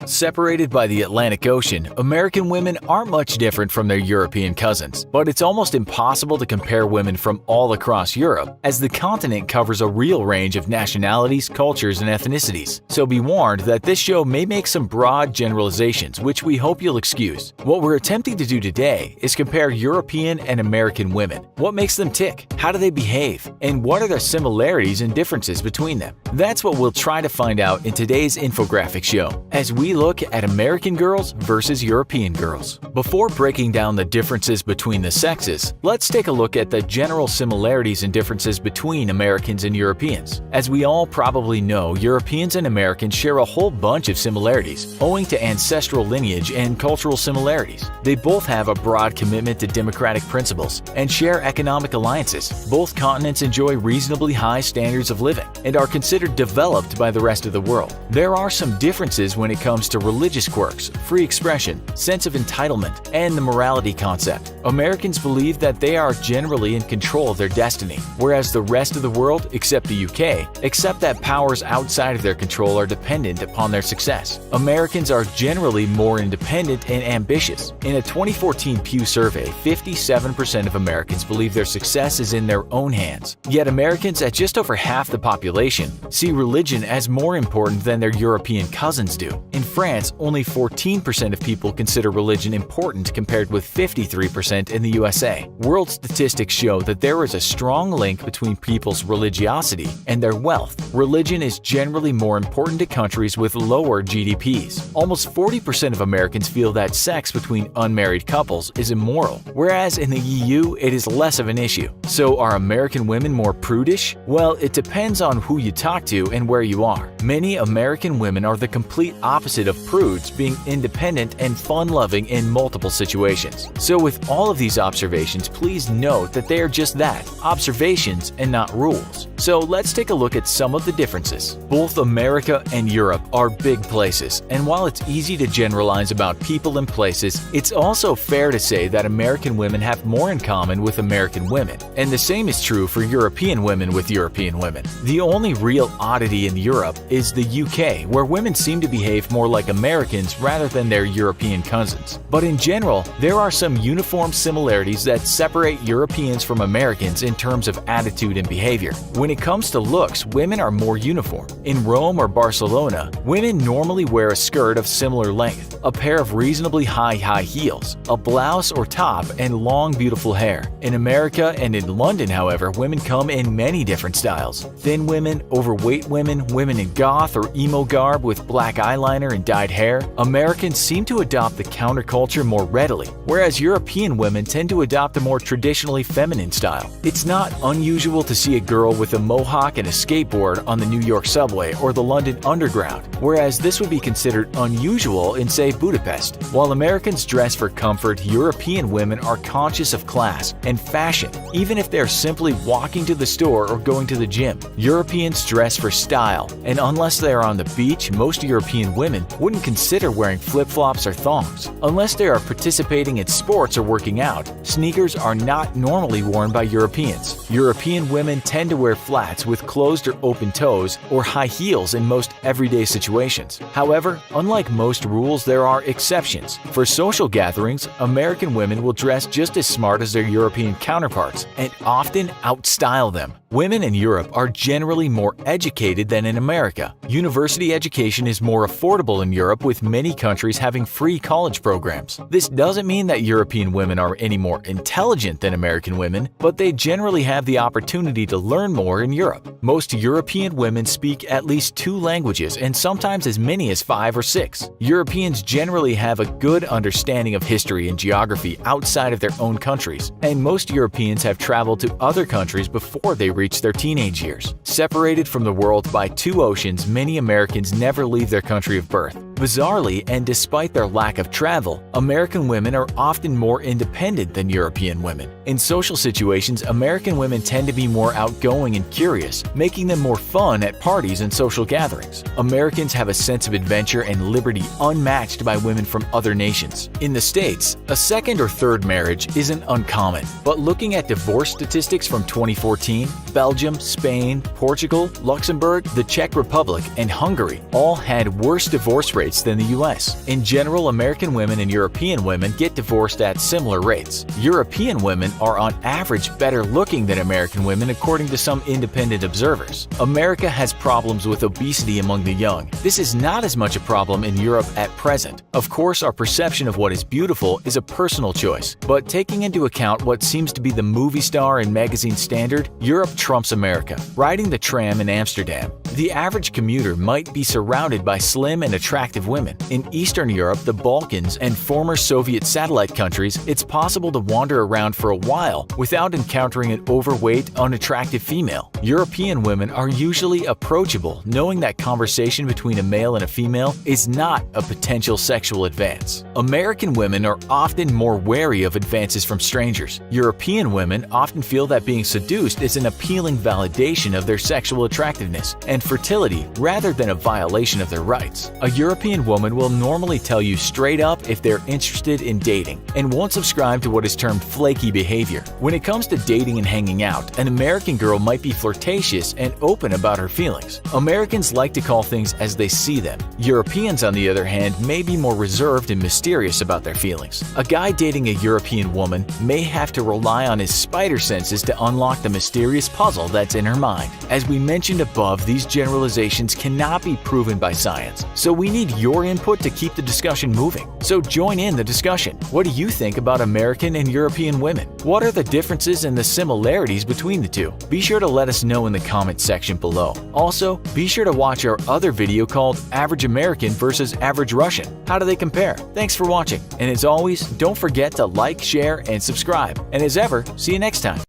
Separated by the Atlantic Ocean, American women aren't much different from their European cousins, but it's almost impossible to compare women from all across Europe, as the continent covers a real range of nationalities, cultures, and ethnicities. So be warned that this show may make some broad generalizations, which we hope you'll excuse. What we're attempting to do today is compare European and American women. What makes them tick? How do they behave? And what are the similarities and differences between them? That's what we'll try to find out in today's infographic show, as we look at American girls versus European girls. Before breaking down the differences between the sexes, let's take a look at the general similarities and differences between Americans and Europeans. As we all probably know, Europeans and Americans share a whole bunch of similarities, owing to ancestral lineage and cultural similarities. They both have a broad commitment to democratic principles and share economic alliances. Both continents enjoy reasonably high standards of living and are considered developed by the rest of the world. There are some differences when it comes to religious quirks, free expression, sense of entitlement, and the morality concept. Americans believe that they are generally in control of their destiny, whereas the rest of the world, except the UK, accept that powers outside of their control are dependent upon their success. Americans are generally more independent and ambitious. In a 2014 Pew survey, 57% of Americans believe their success is in their own hands. Yet Americans, at just over half the population, see religion as more important than their European cousins do. In France, only 14% of people consider religion important compared with 53% in the USA. World statistics show that there is a strong link between people's religiosity and their wealth. Religion is generally more important to countries with lower GDPs. Almost 40% of Americans feel that sex between unmarried couples is immoral, whereas in the EU it is less of an issue. So are American women more prudish? Well, it depends on who you talk to and where you are. Many American women are the complete opposite of prudes, being independent and fun-loving in multiple situations. So with all of these observations, please note that they are just that, observations and not rules. So let's take a look at some of the differences. Both America and Europe are big places, and while it's easy to generalize about people and places, it's also fair to say that American women have more in common with American women, and the same is true for European women with European women. The only real oddity in Europe is the UK, where women seem to behave more like Americans rather than their European cousins. But in general, there are some uniform similarities that separate Europeans from Americans in terms of attitude and behavior. When it comes to looks, women are more uniform. In Rome or Barcelona, women normally wear a skirt of similar length, a pair of reasonably high heels, a blouse or top, and long beautiful hair. In America and in London, however, women come in many different styles. Thin women, overweight women, women in goth or emo garb with black eyeliner and dyed hair. Americans seem to adopt the counterculture more readily, whereas European women tend to adopt a more traditionally feminine style. It's not unusual to see a girl with a mohawk and a skateboard on the New York subway or the London Underground, whereas this would be considered unusual in, say, Budapest. While Americans dress for comfort, European women are conscious of class and fashion, even if they're simply walking to the store or going to the gym. Europeans dress for style, and unless they are on the beach, most European women wouldn't consider wearing flip-flops or thongs. Unless they are participating in sports or working out, sneakers are not normally worn by Europeans. European women tend to wear flats with closed or open toes or high heels in most everyday situations. However, unlike most rules, there are exceptions. For social gatherings, American women will dress just as smart as their European counterparts and often outstyle them. Women in Europe are generally more educated than in America. University education is more affordable in Europe, with many countries having free college programs. This doesn't mean that European women are any more intelligent than American women, but they generally have the opportunity to learn more in Europe. Most European women speak at least 2 languages and sometimes as many as 5 or 6. Europeans generally have a good understanding of history and geography outside of their own countries, and most Europeans have traveled to other countries before they reach their teenage years. Separated from the world by 2 oceans, many Americans never leave their country of birth. Bizarrely, and despite their lack of travel, American women are often more independent than European women. In social situations, American women tend to be more outgoing and curious, making them more fun at parties and social gatherings. Americans have a sense of adventure and liberty unmatched by women from other nations. In the States, a second or third marriage isn't uncommon, but looking at divorce statistics from 2014, Belgium, Spain, Portugal, Luxembourg, the Czech Republic, and Hungary all had worse divorce rates rates than the US. In general, American women and European women get divorced at similar rates. European women are on average better looking than American women according to some independent observers. America has problems with obesity among the young. This is not as much a problem in Europe at present. Of course, our perception of what is beautiful is a personal choice, but taking into account what seems to be the movie star and magazine standard, Europe trumps America. Riding the tram in Amsterdam, the average commuter might be surrounded by slim and attractive women. In Eastern Europe, the Balkans, and former Soviet satellite countries, it's possible to wander around for a while without encountering an overweight, unattractive female. European women are usually approachable, knowing that conversation between a male and a female is not a potential sexual advance. American women are often more wary of advances from strangers. European women often feel that being seduced is an appealing validation of their sexual attractiveness and fertility rather than a violation of their rights. A European woman will normally tell you straight up if they're interested in dating and won't subscribe to what is termed flaky behavior. When it comes to dating and hanging out, an American girl might be flirtatious and open about her feelings. Americans like to call things as they see them. Europeans, on the other hand, may be more reserved and mysterious about their feelings. A guy dating a European woman may have to rely on his spider senses to unlock the mysterious puzzle that's in her mind. As we mentioned above, these generalizations cannot be proven by science, so we need your input to keep the discussion moving. So join in the discussion. What do you think about American and European women? What are the differences and the similarities between the two? Be sure to let us know in the comment section below. Also, be sure to watch our other video called Average American versus Average Russian. How do they compare? Thanks for watching, and as always, don't forget to like, share, and subscribe. And as ever, see you next time.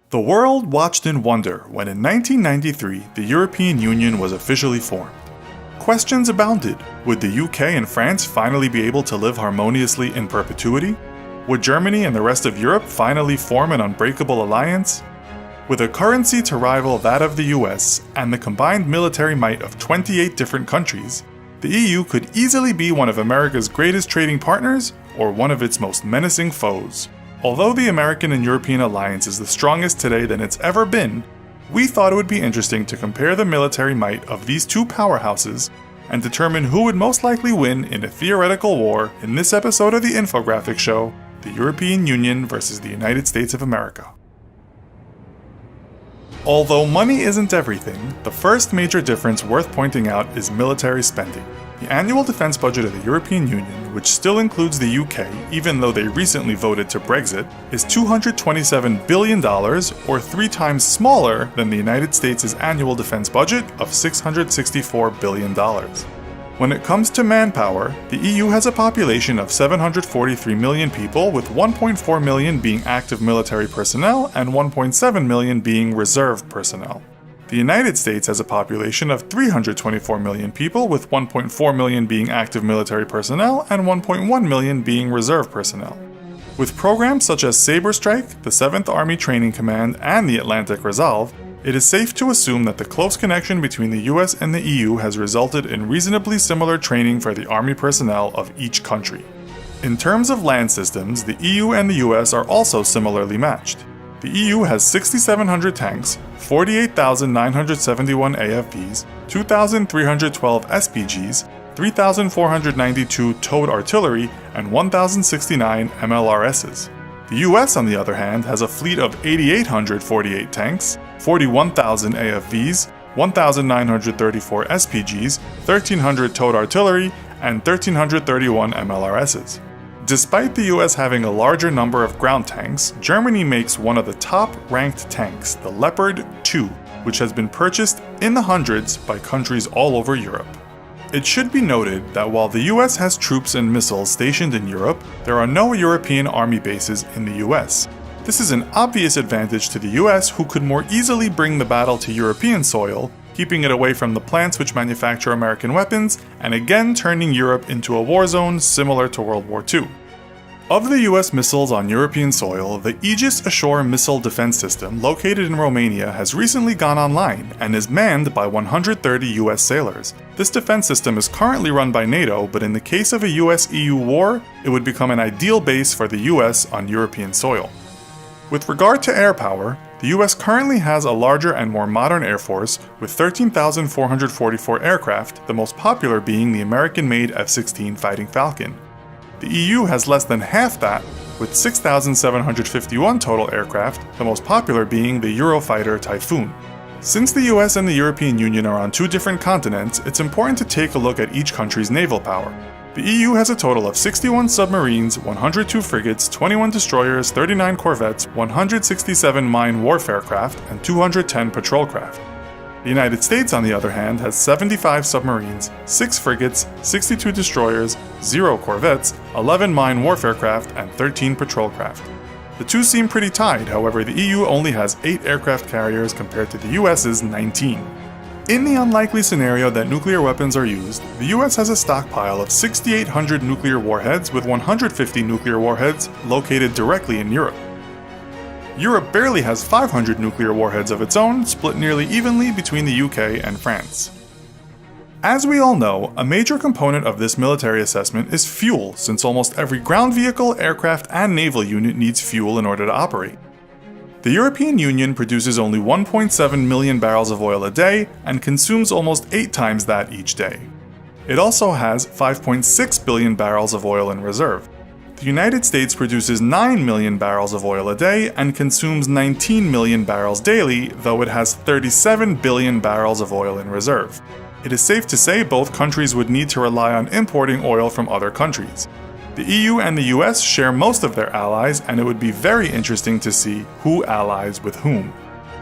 The world watched in wonder when in 1993 the European Union was officially formed. Questions abounded. Would the UK and France finally be able to live harmoniously in perpetuity? Would Germany and the rest of Europe finally form an unbreakable alliance? With a currency to rival that of the US and the combined military might of 28 different countries, the EU could easily be one of America's greatest trading partners or one of its most menacing foes. Although the American and European alliance is the strongest today than it's ever been, we thought it would be interesting to compare the military might of these two powerhouses and determine who would most likely win in a theoretical war in this episode of the Infographics Show, The European Union versus the United States of America. Although money isn't everything, the first major difference worth pointing out is military spending. The annual defense budget of the European Union, which still includes the UK even though they recently voted to Brexit, is $227 billion, or 3 times smaller than the United States' annual defense budget of $664 billion. When it comes to manpower, the EU has a population of 743 million people, with 1.4 million being active military personnel and 1.7 million being reserve personnel. The United States has a population of 324 million people, with 1.4 million being active military personnel and 1.1 million being reserve personnel. With programs such as Sabre Strike, the 7th Army Training Command, and the Atlantic Resolve, it is safe to assume that the close connection between the US and the EU has resulted in reasonably similar training for the army personnel of each country. In terms of land systems, the EU and the US are also similarly matched. The EU has 6,700 tanks, 48,971 AFVs, 2,312 SPGs, 3,492 towed artillery, and 1,069 MLRSs. The US, on the other hand, has a fleet of 8,848 tanks, 41,000 AFVs, 1,934 SPGs, 1,300 towed artillery, and 1,331 MLRSs. Despite the US having a larger number of ground tanks, Germany makes one of the top-ranked tanks, the Leopard 2, which has been purchased in the hundreds by countries all over Europe. It should be noted that while the US has troops and missiles stationed in Europe, there are no European army bases in the US. This is an obvious advantage to the US, who could more easily bring the battle to European soil, keeping it away from the plants which manufacture American weapons, and again turning Europe into a war zone similar to World War II. Of the US missiles on European soil, the Aegis Ashore Missile Defense System, located in Romania, has recently gone online and is manned by 130 US sailors. This defense system is currently run by NATO, but in the case of a US-EU war, it would become an ideal base for the US on European soil. With regard to air power, The US currently has a larger and more modern Air Force with 13,444 aircraft, the most popular being the American-made F-16 Fighting Falcon. The EU has less than half that, with 6,751 total aircraft, the most popular being the Eurofighter Typhoon. Since the US and the European Union are on two different continents, it's important to take a look at each country's naval power. The EU has a total of 61 submarines, 102 frigates, 21 destroyers, 39 corvettes, 167 mine warfare craft, and 210 patrol craft. The United States, on the other hand, has 75 submarines, 6 frigates, 62 destroyers, 0 corvettes, 11 mine warfare craft, and 13 patrol craft. The two seem pretty tied, however, the EU only has 8 aircraft carriers compared to the US's 19. In the unlikely scenario that nuclear weapons are used, the US has a stockpile of 6,800 nuclear warheads with 150 nuclear warheads located directly in Europe. Europe barely has 500 nuclear warheads of its own, split nearly evenly between the UK and France. As we all know, a major component of this military assessment is fuel, since almost every ground vehicle, aircraft, and naval unit needs fuel in order to operate. The European Union produces only 1.7 million barrels of oil a day and consumes almost 8 times that each day. It also has 5.6 billion barrels of oil in reserve. The United States produces 9 million barrels of oil a day and consumes 19 million barrels daily, though it has 37 billion barrels of oil in reserve. It is safe to say both countries would need to rely on importing oil from other countries. The EU and the US share most of their allies, and it would be very interesting to see who allies with whom.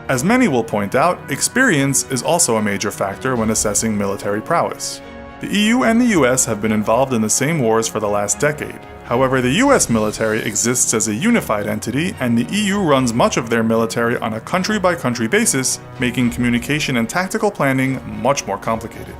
As many will point out, experience is also a major factor when assessing military prowess. The EU and the US have been involved in the same wars for the last decade. However, the US military exists as a unified entity, and the EU runs much of their military on a country-by-country basis, making communication and tactical planning much more complicated.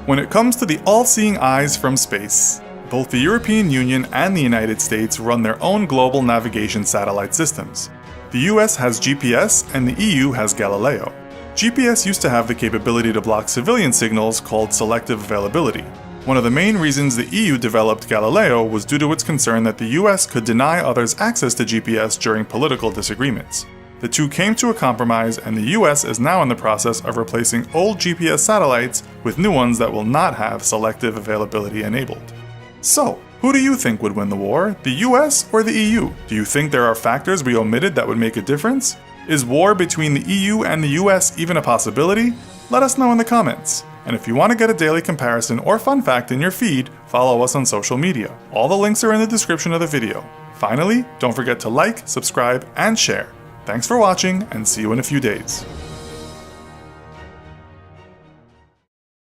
When it comes to the all-seeing eyes from space, both the European Union and the United States run their own global navigation satellite systems. The US has GPS and the EU has Galileo. GPS used to have the capability to block civilian signals called selective availability. One of the main reasons the EU developed Galileo was due to its concern that the US could deny others access to GPS during political disagreements. The two came to a compromise, and the US is now in the process of replacing old GPS satellites with new ones that will not have selective availability enabled. So, who do you think would win the war, the US or the EU? Do you think there are factors we omitted that would make a difference? Is war between the EU and the US even a possibility? Let us know in the comments. And if you want to get a daily comparison or fun fact in your feed, follow us on social media. All the links are in the description of the video. Finally, don't forget to like, subscribe, and share. Thanks for watching, and see you in a few days.